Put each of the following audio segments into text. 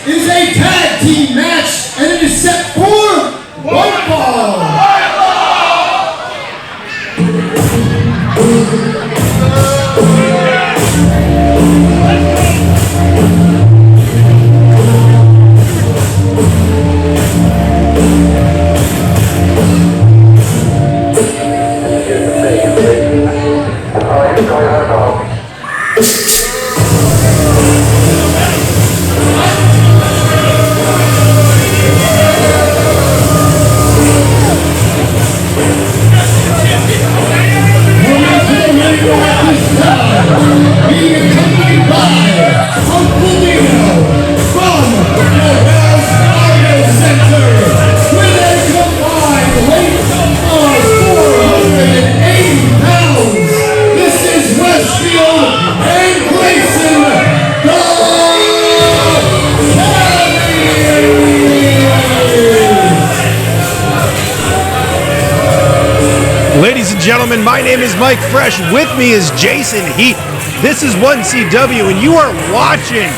is a tag team match, and it is set for one fall. Ladies and gentlemen, my name is Mike Fresh. With me is Jason Heath. This is 1CW, and you are watching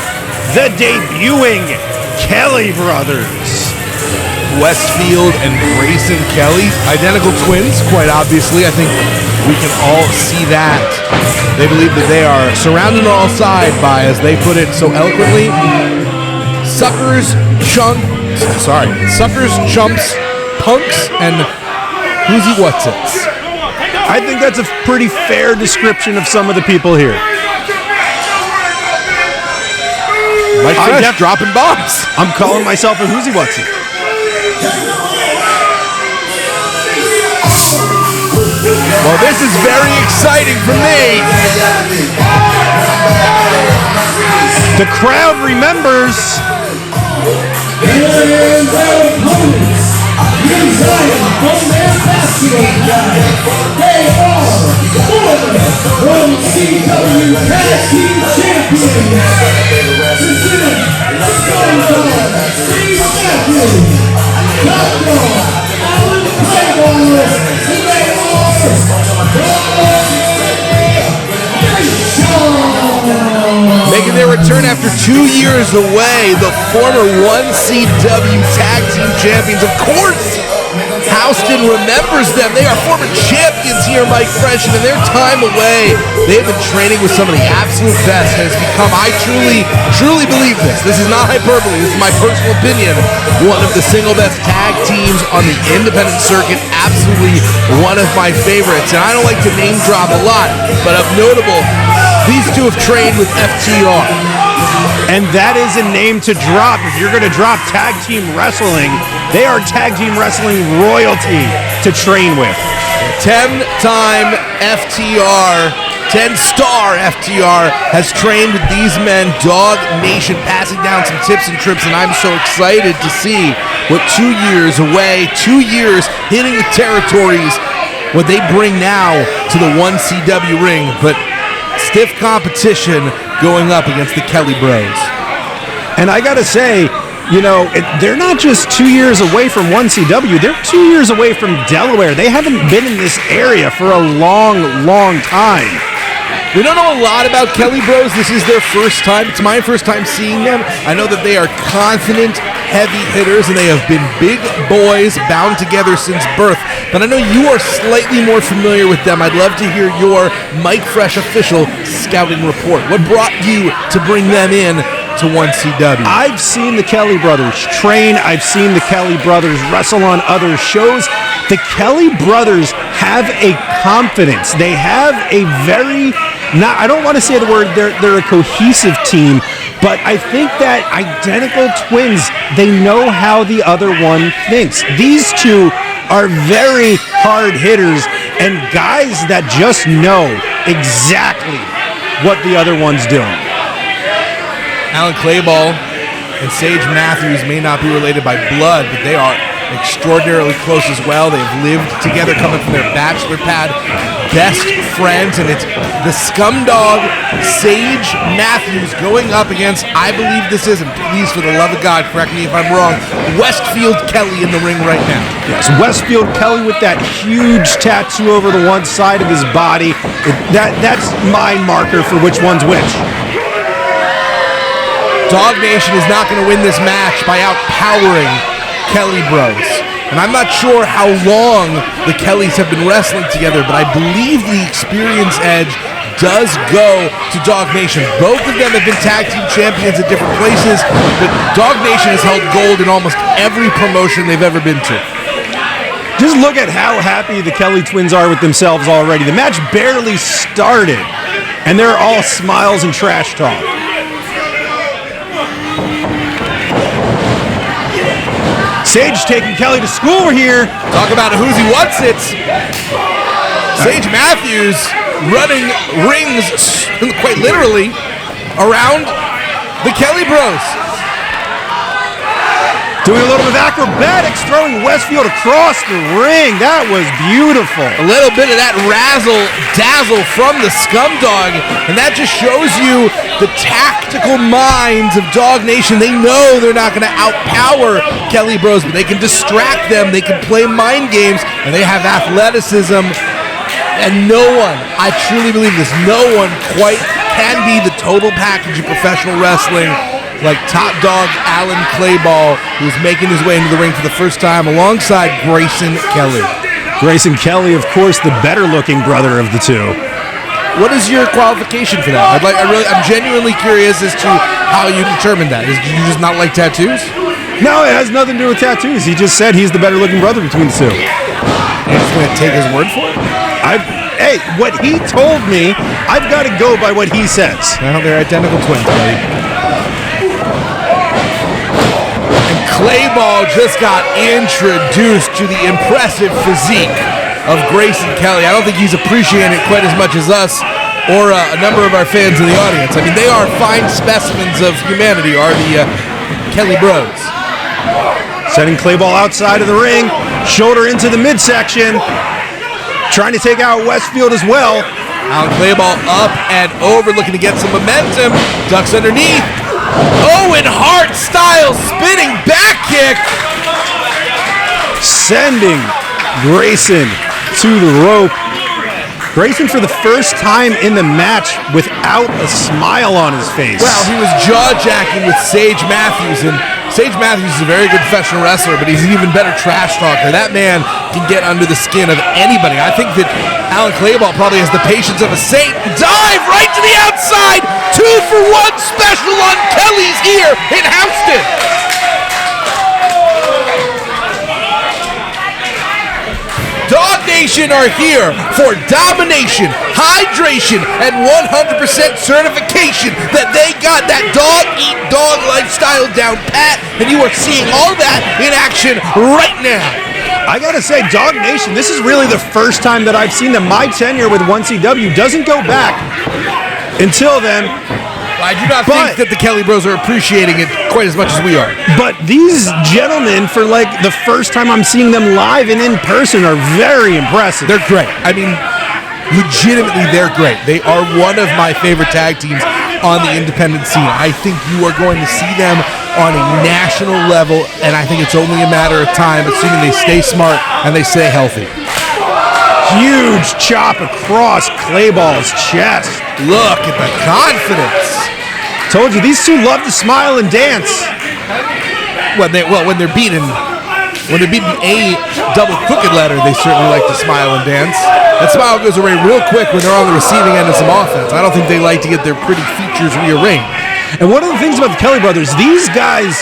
the debuting Kelly Brothers. Westfield and Grayson Kelly, identical twins, quite obviously. I think we can all see that. They believe that they are surrounded on all sides by, as they put it so eloquently, suckers, chumps, punks, and who's-he what's-its. I think that's a pretty fair description of some of the people here. Mike Fresh dropping bombs. I'm calling myself a who's-he what's-it. Well, this is very exciting for me. The crowd remembers. They are former CW Tag Team Champions. Presented Dawg, Steve Matthews, Dawg, Alan Claymore, and they are making their return after 2 years away, the former 1CW Tag Team Champions. Of course, Houston remembers them. They are former champions here, Mike Fresh, and in their time away, they have been training with some of the absolute best, and it's become, I truly believe this. This is not hyperbole. This is my personal opinion. One of the single best tag teams on the independent circuit. Absolutely one of my favorites. And I don't like to name drop a lot, but of notable, these two have trained with FTR. And that is a name to drop. If you're going to drop tag team wrestling, they are tag team wrestling royalty to train with. 10-time FTR, 10-star FTR has trained with these men. Dawg Nation passing down some tips and trips, and I'm so excited to see what 2 years away, 2 years hitting the territories, what they bring now to the 1CW ring. But stiff competition going up against the Kelly Bros. And I gotta say, you know, they're not just 2 years away from 1CW, they're 2 years away from Delaware. They haven't been in this area for a long time. We don't know a lot about Kelly Bros. This is their first time. It's my first time seeing them. I know that they are confident, heavy hitters, and they have been big boys bound together since birth. But I know you are slightly more familiar with them. I'd love to hear your Mike Fresh official scouting report. What brought you to bring them in to 1CW? I've seen the Kelly Brothers train. I've seen the Kelly Brothers wrestle on other shows. The Kelly Brothers have a confidence. They have a very, I don't want to say the word, they're a cohesive team, but I think that identical twins, they know how the other one thinks. These two are very hard hitters and guys that just know exactly what the other one's doing. Alan Clayball and Sage Matthews may not be related by blood, but they are extraordinarily close as well. They've lived together, coming from their bachelor pad, best friends, and it's the Scumdog Sage Matthews going up against, I believe this is, and please for the love of God, correct me if I'm wrong, Westfield Kelly in the ring right now. Yes, Westfield Kelly with that huge tattoo over the one side of his body. That's my marker for which one's which. Dawg Nation is not going to win this match by outpowering Kelly Bros. And I'm not sure how long the Kellys have been wrestling together, but I believe the experience edge does go to Dawg Nation. Both of them have been tag team champions at different places, but Dawg Nation has held gold in almost every promotion they've ever been to. Just look at how happy the Kelly twins are with themselves already. The match barely started, and they're all smiles and trash talk. Sage taking Kelly to school here. Talk about a who's he what's it. Sage Matthews running rings, quite literally, around the Kelly Bros. Doing a little bit of acrobatics, throwing Westfield across the ring. That was beautiful. A little bit of that razzle-dazzle from the Scum Dog, and that just shows you the tactical minds of Dawg Nation. They know they're not going to outpower Kelly Bros, but they can distract them, they can play mind games, and they have athleticism. And no one, I truly believe this, no one quite can be the total package of professional wrestling like top dog Alan Clayball, who's making his way into the ring for the first time alongside Grayson Kelly. Grayson Kelly, of course, the better-looking brother of the two. What is your qualification for that? I'm genuinely curious as to how you determined that. Do you just not like tattoos? No, it has nothing to do with tattoos. He just said he's the better-looking brother between the two. You're just going to take his word for it? Hey, what he told me, I've got to go by what he says. Well, they're identical twins, buddy. And Clayball just got introduced to the impressive physique of Grayson Kelly. I don't think he's appreciating it quite as much as us or a number of our fans in the audience. I mean, they are fine specimens of humanity, are the Kelly Bros. Setting Clayball outside of the ring, shoulder into the midsection, trying to take out Westfield as well. Alan Clayball up and over, looking to get some momentum. Ducks underneath. Owen Hart style spinning back kick. Sending Grayson to the rope. Grayson for the first time in the match without a smile on his face. Well, he was jaw-jacking with Sage Matthews, and Sage Matthews is a very good professional wrestler, but he's an even better trash talker. That man can get under the skin of anybody. I think that Alan Clayball probably has the patience of a saint. Dive right to the outside! 2-for-1 special on Kelly's ear in Houston! Dawg Nation are here for domination, hydration, and 100% certification that they got that dog-eat-dog lifestyle down pat, and you are seeing all that in action right now. I gotta say, Dawg Nation, this is really the first time that I've seen them. My tenure with 1CW doesn't go back until then. I do not think that the Kelly Bros are appreciating it quite as much as we are. But these gentlemen, for like the first time I'm seeing them live and in person, are very impressive. They're great. I mean, legitimately, they're great. They are one of my favorite tag teams on the independent scene. I think you are going to see them on a national level, and I think it's only a matter of time, assuming they stay smart and they stay healthy. Huge chop across Clayball's chest. Look at the confidence. Told you, these two love to smile and dance. When they're beating a double crooked ladder, they certainly like to smile and dance. That smile goes away real quick when they're on the receiving end of some offense. I don't think they like to get their pretty features rearranged. And one of the things about the Kelly brothers, these guys,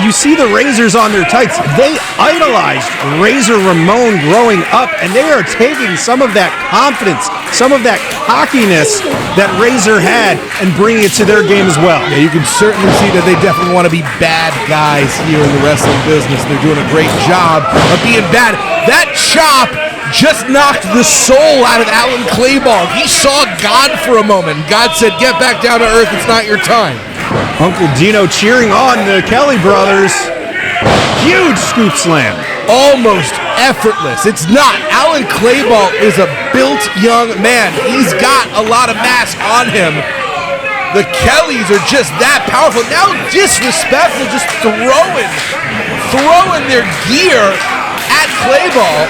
you see the Razors on their tights. They idolized Razor Ramon growing up, and they are taking some of that confidence, some of that cockiness that Razor had, and bringing it to their game as well. Yeah, you can certainly see that they definitely want to be bad guys here in the wrestling business. They're doing a great job of being bad. That chop just knocked the soul out of Alan Clayball. He saw God for a moment. God said, "Get back down to earth. It's not your time." Uncle Dino cheering on the Kelly brothers. Huge scoop slam. Almost effortless. It's not. Alan Clayball is a built young man. He's got a lot of mass on him. The Kellys are just that powerful. Now disrespectful, just throwing their gear at Clayball.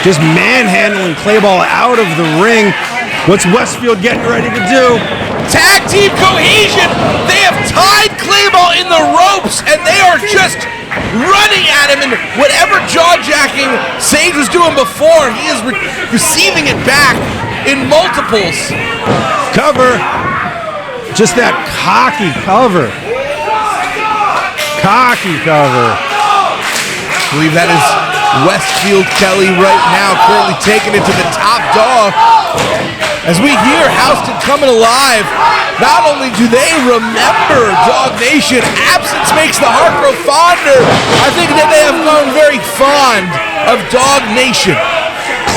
Just manhandling Clayball out of the ring. What's Westfield getting ready to do? Tag team cohesion. They have tied Claymore in the ropes, and they are just running at him. And whatever jaw-jacking Sage was doing before, he is receiving it back in multiples. Cover. Just that cocky cover. Cocky cover. I believe that is Westfield Kelly right now, currently taking it to the top dog. As we hear Houston coming alive, not only do they remember Dawg Nation, absence makes the heart grow fonder. I think that they have grown very fond of Dawg Nation.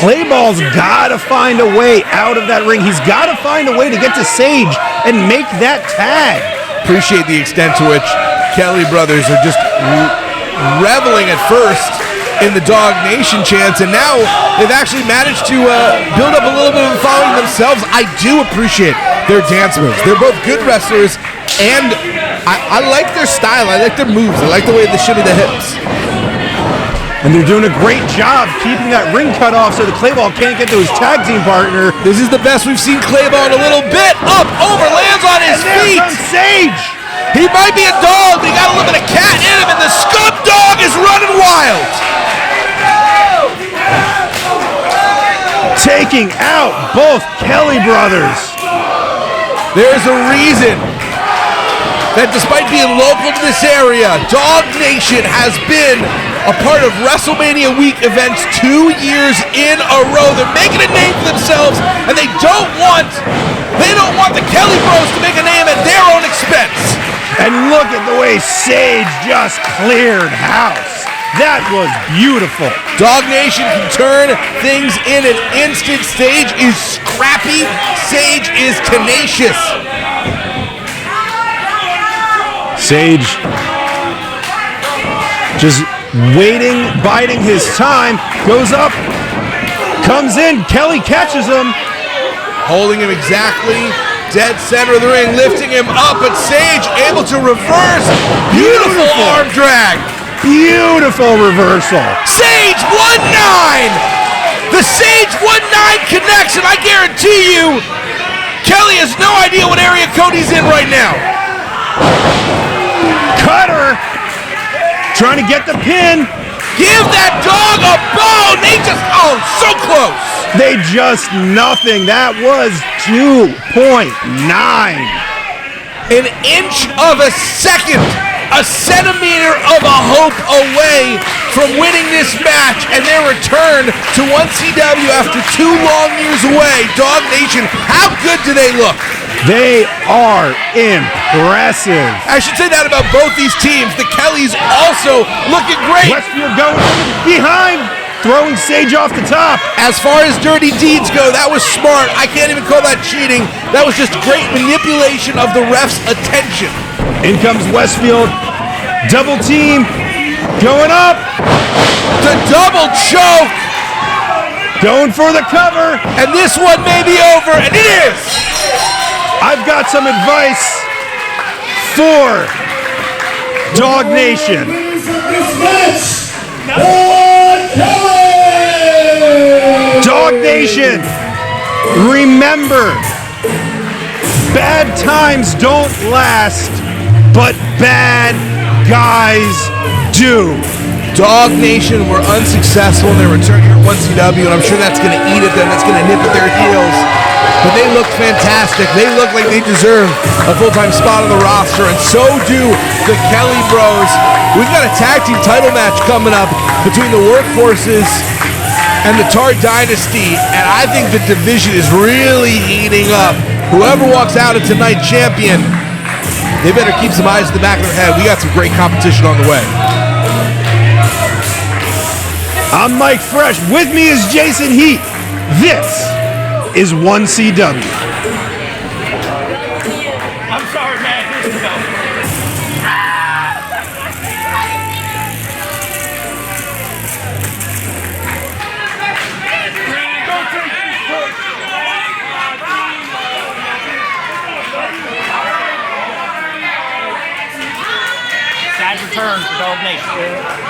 Clayball's got to find a way out of that ring. He's got to find a way to get to Sage and make that tag. Appreciate the extent to which Kelly brothers are just reveling at first in the Dawg Nation chants, and now they've actually managed to build up a little bit of a following themselves. I do appreciate their dance moves. They're both good wrestlers, and I like their style. I like their moves. I like the way they shimmy the hips. And they're doing a great job keeping that ring cut off so the Clayball can't get to his tag team partner. This is the best we've seen Clayball in a little bit. Up, over, lands on his feet. Comes Sage. He might be a dog, but he got a little bit of cat in him, and the scum dog is running wild. Taking out both Kelly brothers. There's a reason that despite being local to this area, Dawg Nation has been a part of WrestleMania Week events 2 years in a row. They're making a name for themselves, and they don't want the Kelly Bros to make a name at their own expense. And look at the way Sage just cleared house. That was beautiful. Dawg Nation can turn things in an instant. Sage is scrappy. Sage is tenacious. Sage just waiting, biding his time, goes up, comes in, Kelly catches him. Holding him exactly dead center of the ring, lifting him up, but Sage able to reverse. Beautiful arm drag. Beautiful reversal. Sage 1-9. The Sage 1-9 connection. I guarantee you, Kelly has no idea what area code he's in right now. Cutter. Trying to get the pin. Give that dog a bone. They just, so close. They just nothing. That was 2.9. An inch of a second. A centimeter of a hope away from winning this match and their return to 1CW after 2 long years away. Dawg Nation, how good do they look? They are impressive. I should say that about both these teams. The Kellys also looking great. Westfield going behind, throwing Sage off the top. As far as dirty deeds go, that was smart. I can't even call that cheating. That was just great manipulation of the ref's attention. In comes Westfield, double team, going up. The double choke. Going for the cover. And this one may be over, and it is. I've got some advice for Dawg Nation. Dawg Nation, remember, bad times don't last, but bad guys do. Dawg Nation were unsuccessful in their return here at 1CW, and I'm sure that's going to eat at them. That's going to nip at their heels. But they look fantastic. They look like they deserve a full-time spot on the roster, and so do the Kelly Bros. We've got a tag team title match coming up between the Workforces and the Tar Dynasty, and I think the division is really heating up. Whoever walks out as tonight champion, they better keep some eyes in the back of their head. We got some great competition on the way. I'm Mike Fresh. With me is Jason Heat. This is 1CW. I'm sorry, man. Here we go. Sad return for Dawg Nation.